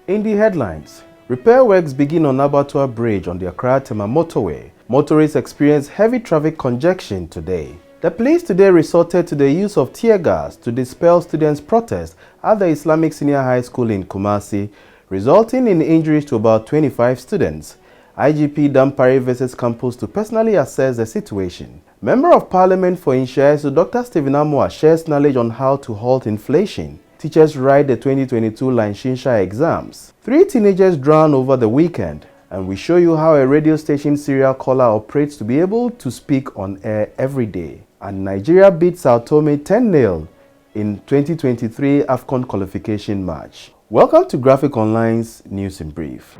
In the headlines, repair works begin on Abbatoir Bridge on the Accra-Tema motorway. Motorists experience heavy traffic congestion today. The police today resorted to the use of tear gas to dispel students' protests at the Islamic Senior High School in Kumasi, resulting in injuries to about 25 students. IGP Dampare visits campus to personally assess the situation. Member of Parliament for Nhyiaeso Dr Stephen Amoah shares knowledge on how to halt inflation. Teachers write the 2022 licensure exams. 3 teenagers drowned over the weekend. And we show you how a radio station serial caller operates to be able to speak on air every day. And Nigeria beat Sao Tome 10-0 in 2023 Afcon qualification match. Welcome to Graphic Online's News in Brief.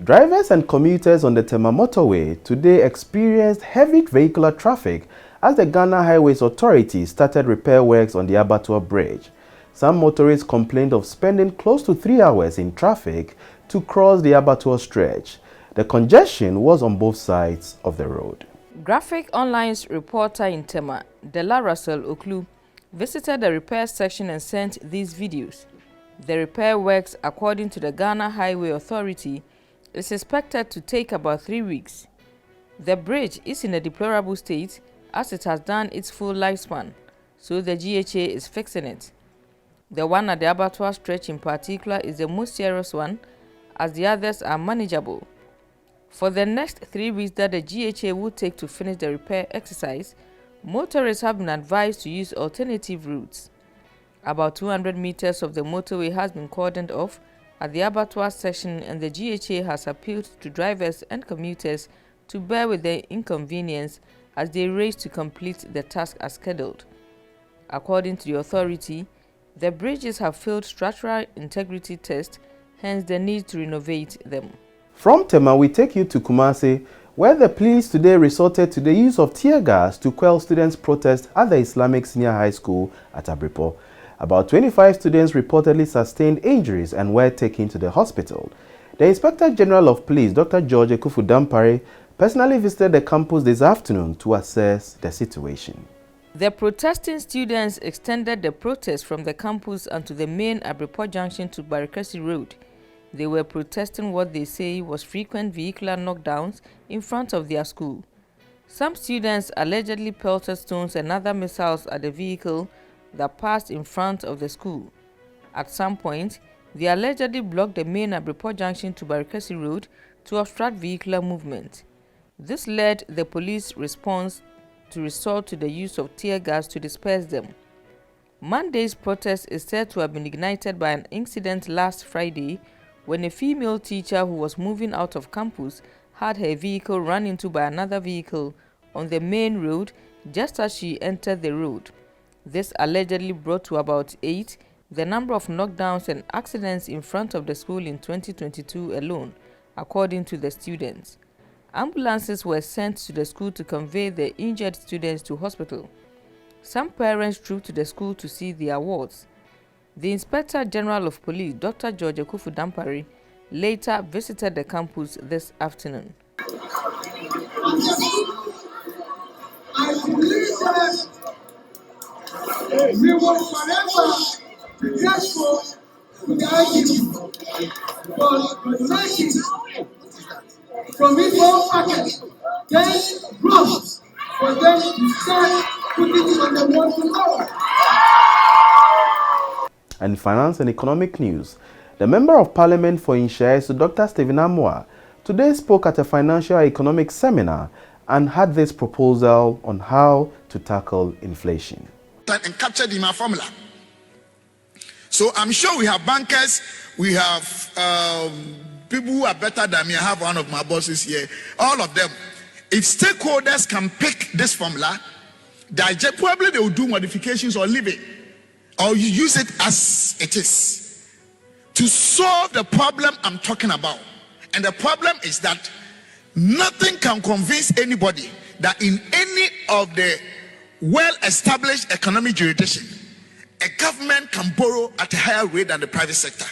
Drivers and commuters on the Tema motorway today experienced heavy vehicular traffic as the Ghana Highways Authority started repair works on the Abattoir bridge. Some motorists complained of spending close to 3 hours in traffic to cross the Abattoir stretch. The congestion was on both sides of the road. Graphic Online's reporter in Tema, Dela Russell Oklu, visited the repair section and sent these videos. The repair works, according to the Ghana Highway Authority, is expected to take about 3 weeks. The bridge is in a deplorable state as it has done its full lifespan, so the GHA is fixing it. The one at the Abattoir stretch in particular is the most serious one, as the others are manageable. For the next 3 weeks that the GHA will take to finish the repair exercise, motorists have been advised to use alternative routes. About 200 meters of the motorway has been cordoned off at the Abattoir section, and the GHA has appealed to drivers and commuters to bear with the inconvenience as they race to complete the task as scheduled. According to the authority, the bridges have failed structural integrity tests, hence the need to renovate them. From Tema, we take you to Kumasi, where the police today resorted to the use of tear gas to quell students' protests at the Islamic Senior High School at Abattoir. About 25 students reportedly sustained injuries and were taken to the hospital. The Inspector General of Police, Dr. IGP Dampare, personally visited the campus this afternoon to assess the situation. The protesting students extended the protest from the campus and to the main Abattoir junction to Barikasi Road. They were protesting what they say was frequent vehicular knockdowns in front of their school. Some students allegedly pelted stones and other missiles at the vehicle that passed in front of the school. At some point, they allegedly blocked the main Abattoir junction to Barikasi Road to obstruct vehicular movement. This led the police response to resort to the use of tear gas to disperse them. Monday's protest is said to have been ignited by an incident last Friday when a female teacher who was moving out of campus had her vehicle run into by another vehicle on the main road just as she entered the road. This allegedly brought to about 8 the number of knockdowns and accidents in front of the school in 2022 alone, according to the students. Ambulances were sent to the school to convey the injured students to hospital. Some parents trooped to the school to see their wards. The Inspector General of Police, Dr. IGP Dampare, later visited the campus this afternoon. We will forever be grateful to the IGP for taking from his own packet, then rush for them to start putting it on the one tomorrow. And finance and economic news. The Member of Parliament for Nhyiaeso Dr Stephen Amoah today spoke at a financial economic seminar and had this proposal on how to tackle inflation. And captured in my formula. So I'm sure we have bankers, we have people who are better than me. I have one of my bosses here, all of them. If stakeholders can pick this formula, probably they will do modifications or leave it, or you use it as it is to solve the problem I'm talking about. And the problem is that nothing can convince anybody that in any of the well-established economic jurisdiction, a government can borrow at a higher rate than the private sector.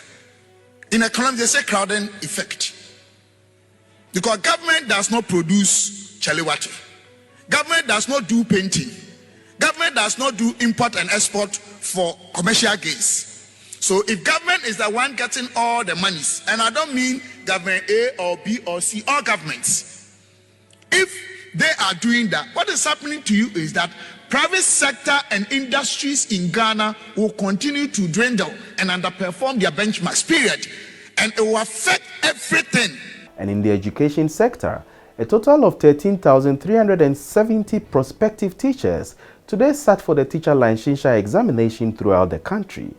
In economics, they say crowding effect. Because government does not produce chaliwati. Government does not do painting. Government does not do import and export for commercial gains. So if government is the one getting all the monies, and I don't mean government A or B or C, all governments, if they are doing that, what is happening to you is that private sector and industries in Ghana will continue to dwindle and underperform their benchmarks, period. And it will affect everything. And in the education sector, a total of 13,370 prospective teachers today sat for the teacher licensure examination throughout the country.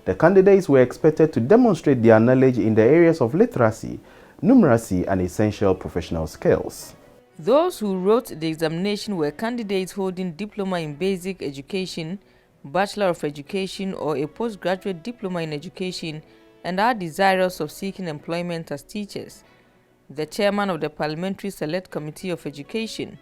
The candidates were expected to demonstrate their knowledge in the areas of literacy, numeracy, and essential professional skills. Those who wrote the examination were candidates holding diploma in basic education, Bachelor of Education, or a postgraduate diploma in education, and are desirous of seeking employment as teachers. The chairman of the Parliamentary Select Committee of Education,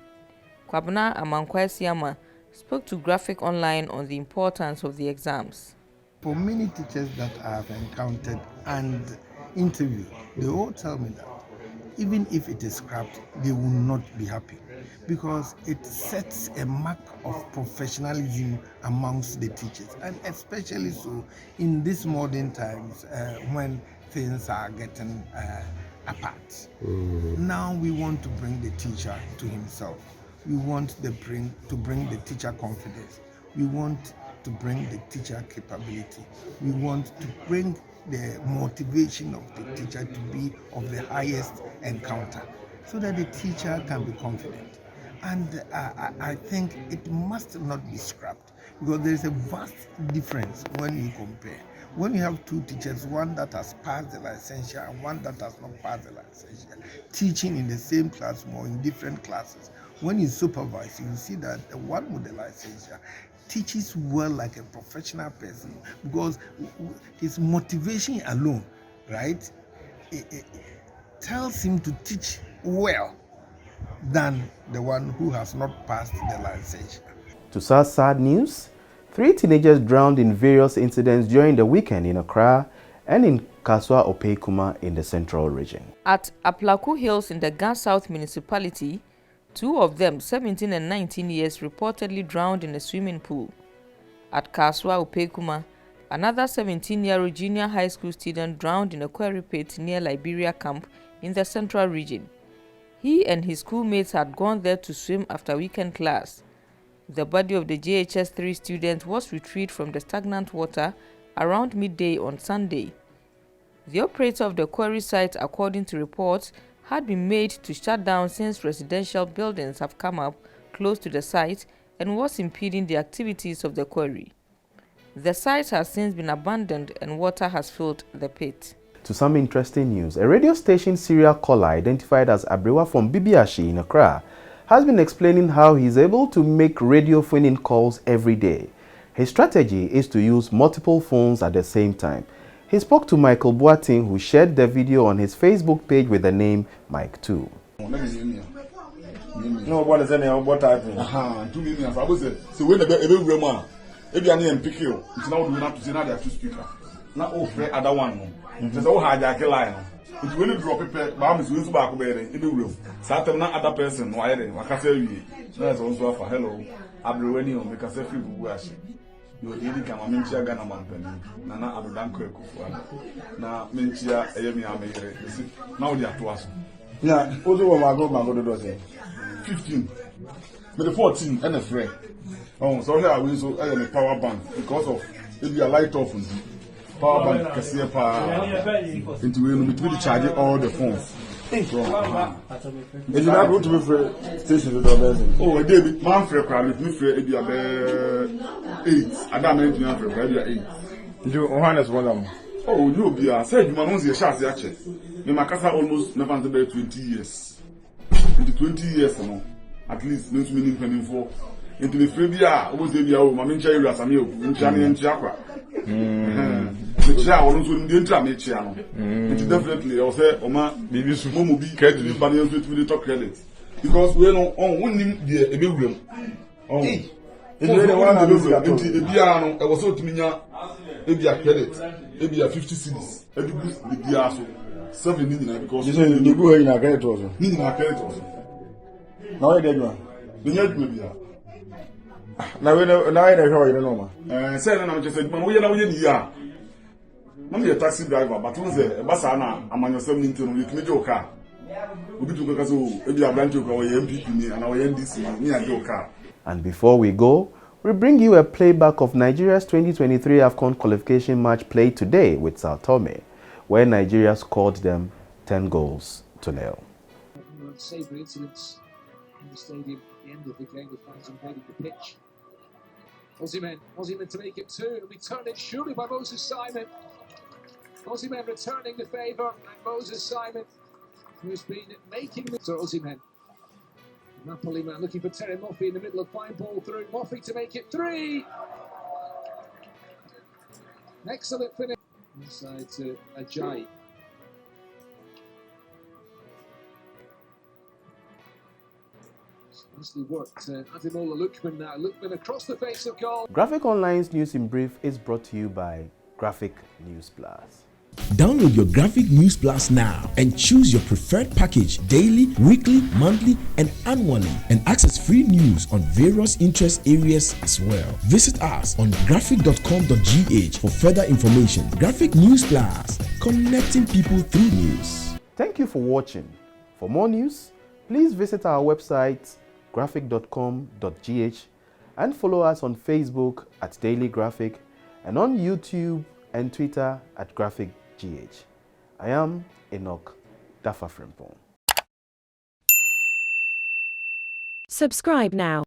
Kwabena Amankwesiama, spoke to Graphic Online on the importance of the exams. For many teachers that I have encountered and interviewed, they all tell me that even if it is scrapped, they will not be happy because it sets a mark of professionalism amongst the teachers, and especially so in these modern times when things are getting apart. Now we want to bring the teacher to himself. We want to bring the teacher confidence. We want to bring the teacher capability. We want to bring the motivation of the teacher to be of the highest encounter so that the teacher can be confident. And I think it must not be scrapped because there is a vast difference when you compare. When you have two teachers, one that has passed the licensure and one that has not passed the licensure, teaching in the same classroom or in different classes, when you supervise, you see that the one with the licensure teaches well like a professional person because his motivation alone, right, it tells him to teach well than the one who has not passed the licensure. To sad news, 3 teenagers drowned in various incidents during the weekend in Accra and in Kaswa-Opekuma in the central region. At Aplaku Hills in the Ga South municipality, 2 of them, 17 and 19 years, reportedly drowned in a swimming pool. At Kaswa-Opekuma, another 17-year-old junior high school student drowned in a quarry pit near Liberia camp in the central region. He and his schoolmates had gone there to swim after weekend class. The body of the JHS 3 student was retrieved from the stagnant water around midday on Sunday. The operator of the quarry site, according to reports, had been made to shut down since residential buildings have come up close to the site and was impeding the activities of the quarry. The site has since been abandoned and water has filled the pit. To some interesting news, a radio station serial caller identified as Abrewa from Bibiashi in Accra has been explaining how he is able to make radio phone-in calls every day. His strategy is to use multiple phones at the same time. He spoke to Michael Boating, who shared the video on his Facebook page with the name Mike 2. No, what is any what type? 2 million. I was so when every room, if you are near pick you, it's now doing up to say now they have 2 speakers. Now, other one. There's all hijack a line. If you really drop it, Bam is going to back over in the room. Saturn, other person, why then? I can tell you. There's also for hello. Abrewenio, make us a few wash. You really come and mention Ghana man. Nana Abadanko. Now, Menchia, Amy, now they are to us. Yeah, also, my go does 15. But the 14 and a friend. Oh, so here I will so a power bank because of if you are light off. Power bank kasiye pa into we be charge all the phones. If you not go to me for station to the oh David man free crowd me free e dia be 8 adam engineer free crowd 8 you honest one oh you be say you man say chance ya che me makasa almost never be 20 years into 20 years no at least no meaning pending for into the free bia almost dey bia o ma me ncha area same o ncha ne ncha kwa it's definitely I'll say Oma maybe Sumo be credit with the top credit because we know on one name the a big room. Oh, if I was so to me, maybe a credit, maybe a 50 cities, every good the also 7 million because you go in a credit also. Now I get one. The net maybe Now we know you know ma. Say na just say man we na we ni ya. I'm a taxi driver, but who's a basana among your 17 with me joker. We do because we are branch or MPP and our NDC near joker. And before we go, we bring you a playback of Nigeria's 2023 Afcon qualification match played today with Sao Tome, where Nigeria scored them 10 goals to 0. Savoury incidents in the stadium at the end of the game with fans invading the pitch. Osimhen to make it 2. It'll be turned in surely by Moses Simon. Osimhen returning the favour, and Moses Simon, who's been making the Osimhen. Napoli man looking for Terry Moffi in the middle of fine ball through. Moffi to make it 3. Excellent finish. Inside to Ajayi. Nicely worked. Ademola Lookman now. Lookman across the face of goal. Graphic Online's News in Brief is brought to you by Graphic News Plus. Download your Graphic News Plus now and choose your preferred package daily, weekly, monthly, and annually, and access free news on various interest areas as well. Visit us on graphic.com.gh for further information. Graphic News Plus, connecting people through news. Thank you for watching. For more news, please visit our website graphic.com.gh and follow us on Facebook at Daily Graphic and on YouTube and Twitter at GraphicGH. I am Enoch Dafa. Subscribe now.